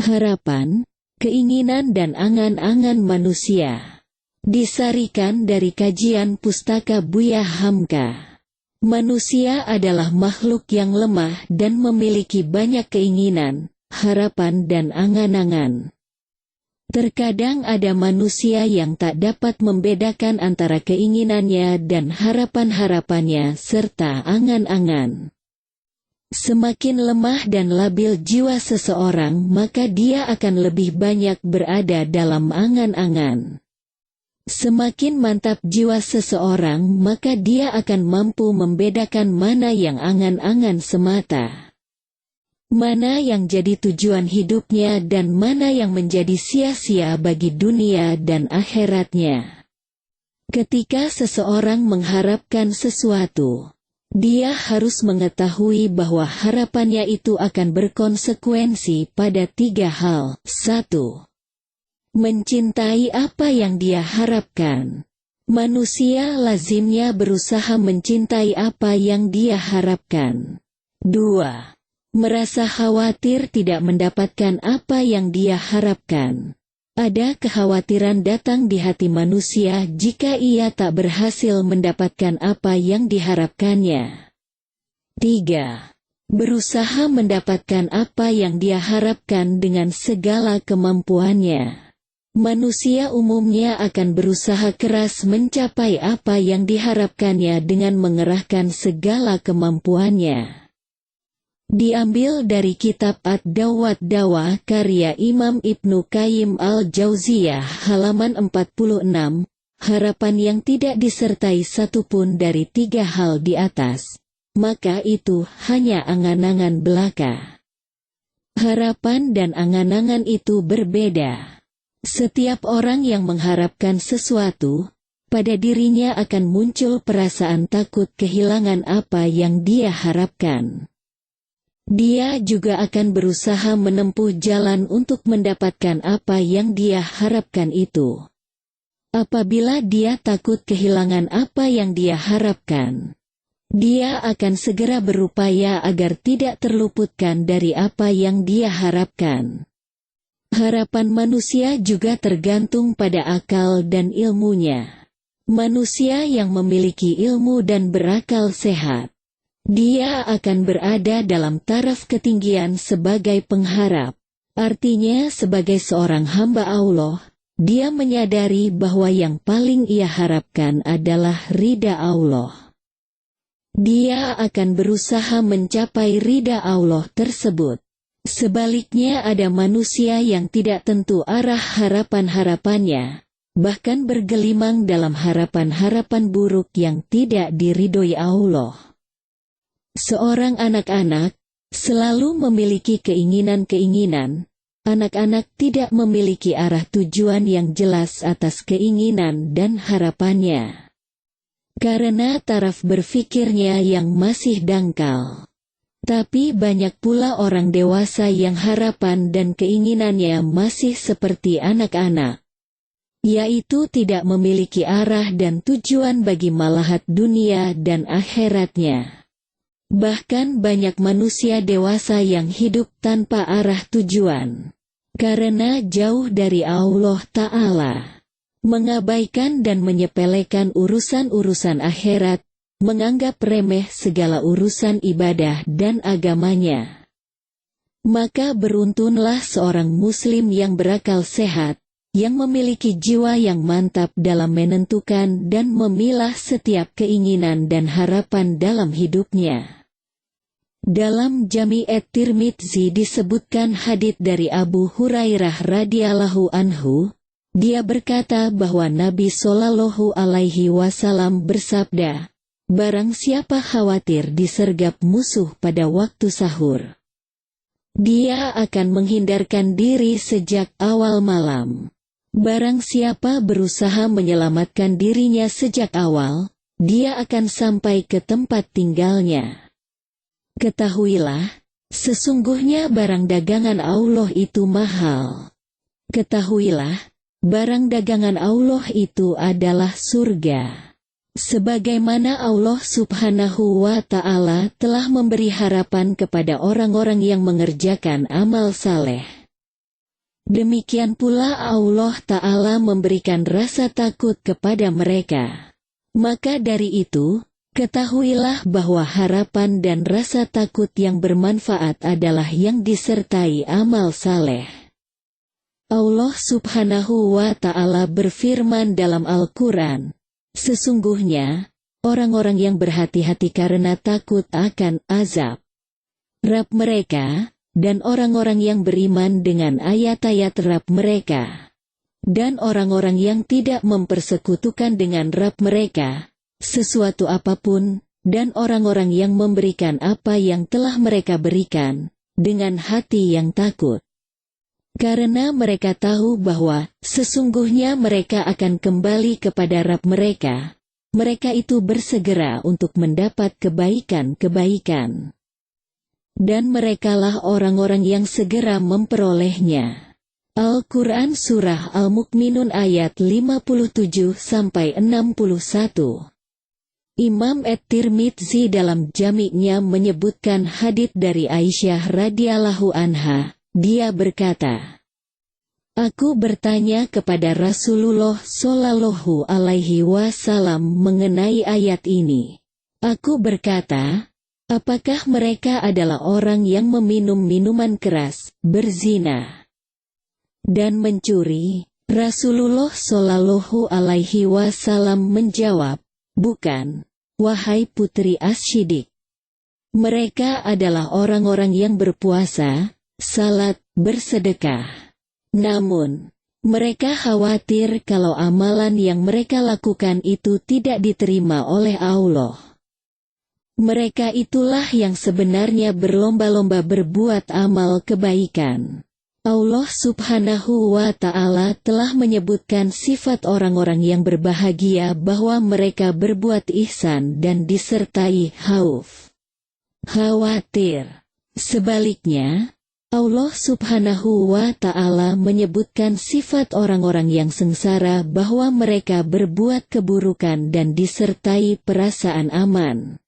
Harapan, keinginan dan angan-angan manusia. Disarikan dari kajian Pustaka Buya Hamka. Manusia adalah makhluk yang lemah dan memiliki banyak keinginan, harapan dan angan-angan. Terkadang ada manusia yang tak dapat membedakan antara keinginannya dan harapan-harapannya serta angan-angan. Semakin lemah dan labil jiwa seseorang, maka dia akan lebih banyak berada dalam angan-angan. Semakin mantap jiwa seseorang, maka dia akan mampu membedakan mana yang angan-angan semata, mana yang jadi tujuan hidupnya dan mana yang menjadi sia-sia bagi dunia dan akhiratnya. Ketika seseorang mengharapkan sesuatu, dia harus mengetahui bahwa harapannya itu akan berkonsekuensi pada 3 hal. 1. Mencintai apa yang dia harapkan. Manusia lazimnya berusaha mencintai apa yang dia harapkan. 2. Merasa khawatir tidak mendapatkan apa yang dia harapkan. Ada kekhawatiran datang di hati manusia jika ia tak berhasil mendapatkan apa yang diharapkannya. 3. Berusaha mendapatkan apa yang dia harapkan dengan segala kemampuannya. Manusia umumnya akan berusaha keras mencapai apa yang diharapkannya dengan mengerahkan segala kemampuannya. Diambil dari kitab Ad-Dawat Dawa karya Imam Ibnu Qayyim al-Jauziyah halaman 46, harapan yang tidak disertai satupun dari 3 hal di atas, maka itu hanya angan-angan belaka. Harapan dan angan-angan itu berbeda. Setiap orang yang mengharapkan sesuatu, pada dirinya akan muncul perasaan takut kehilangan apa yang dia harapkan. Dia juga akan berusaha menempuh jalan untuk mendapatkan apa yang dia harapkan itu. Apabila dia takut kehilangan apa yang dia harapkan, dia akan segera berupaya agar tidak terluputkan dari apa yang dia harapkan. Harapan manusia juga tergantung pada akal dan ilmunya. Manusia yang memiliki ilmu dan berakal sehat, dia akan berada dalam taraf ketinggian sebagai pengharap. Artinya sebagai seorang hamba Allah, dia menyadari bahwa yang paling ia harapkan adalah ridha Allah. Dia akan berusaha mencapai ridha Allah tersebut. Sebaliknya ada manusia yang tidak tentu arah harapan-harapannya, bahkan bergelimang dalam harapan-harapan buruk yang tidak diridhoi Allah. Seorang anak-anak selalu memiliki keinginan-keinginan. Anak-anak tidak memiliki arah tujuan yang jelas atas keinginan dan harapannya, karena taraf berfikirnya yang masih dangkal. Tapi banyak pula orang dewasa yang harapan dan keinginannya masih seperti anak-anak, yaitu tidak memiliki arah dan tujuan bagi malahat dunia dan akhiratnya. Bahkan banyak manusia dewasa yang hidup tanpa arah tujuan, karena jauh dari Allah Ta'ala, mengabaikan dan menyepelekan urusan-urusan akhirat, menganggap remeh segala urusan ibadah dan agamanya. Maka beruntunlah seorang muslim yang berakal sehat, yang memiliki jiwa yang mantap dalam menentukan dan memilah setiap keinginan dan harapan dalam hidupnya. Dalam Jami' at-Tirmidzi disebutkan hadits dari Abu Hurairah radhiyallahu anhu, dia berkata bahwa Nabi Shallallahu alaihi wasallam bersabda, barang siapa khawatir disergap musuh pada waktu sahur, dia akan menghindarkan diri sejak awal malam. Barang siapa berusaha menyelamatkan dirinya sejak awal, dia akan sampai ke tempat tinggalnya. Ketahuilah, sesungguhnya barang dagangan Allah itu mahal. Ketahuilah, barang dagangan Allah itu adalah surga. Sebagaimana Allah Subhanahu wa Ta'ala telah memberi harapan kepada orang-orang yang mengerjakan amal saleh. Demikian pula Allah Ta'ala memberikan rasa takut kepada mereka. Maka dari itu, ketahuilah bahwa harapan dan rasa takut yang bermanfaat adalah yang disertai amal saleh. Allah Subhanahu wa Ta'ala berfirman dalam Al-Quran, sesungguhnya, orang-orang yang berhati-hati karena takut akan azab Rabb mereka, dan orang-orang yang beriman dengan ayat-ayat Rabb mereka, dan orang-orang yang tidak mempersekutukan dengan Rabb mereka sesuatu apapun, dan orang-orang yang memberikan apa yang telah mereka berikan dengan hati yang takut. Karena mereka tahu bahwa sesungguhnya mereka akan kembali kepada Rabb mereka, mereka itu bersegera untuk mendapat kebaikan-kebaikan. Dan merekalah orang-orang yang segera memperolehnya. Al-Quran Surah Al-Mu'minun ayat 57-61. Imam At-Tirmidzi dalam Jami'-nya menyebutkan hadits dari Aisyah radhiyallahu anha, dia berkata, "Aku bertanya kepada Rasulullah Shallallahu alaihi wasallam mengenai ayat ini. Aku berkata, apakah mereka adalah orang yang meminum minuman keras, berzina, dan mencuri?" Rasulullah Shallallahu alaihi wasallam menjawab, "Bukan, wahai putri As-Siddiq. Mereka adalah orang-orang yang berpuasa, salat, bersedekah. Namun, mereka khawatir kalau amalan yang mereka lakukan itu tidak diterima oleh Allah. Mereka itulah yang sebenarnya berlomba-lomba berbuat amal kebaikan." Allah Subhanahu wa Ta'ala telah menyebutkan sifat orang-orang yang berbahagia bahwa mereka berbuat ihsan dan disertai khawatir. Sebaliknya, Allah Subhanahu wa Ta'ala menyebutkan sifat orang-orang yang sengsara bahwa mereka berbuat keburukan dan disertai perasaan aman.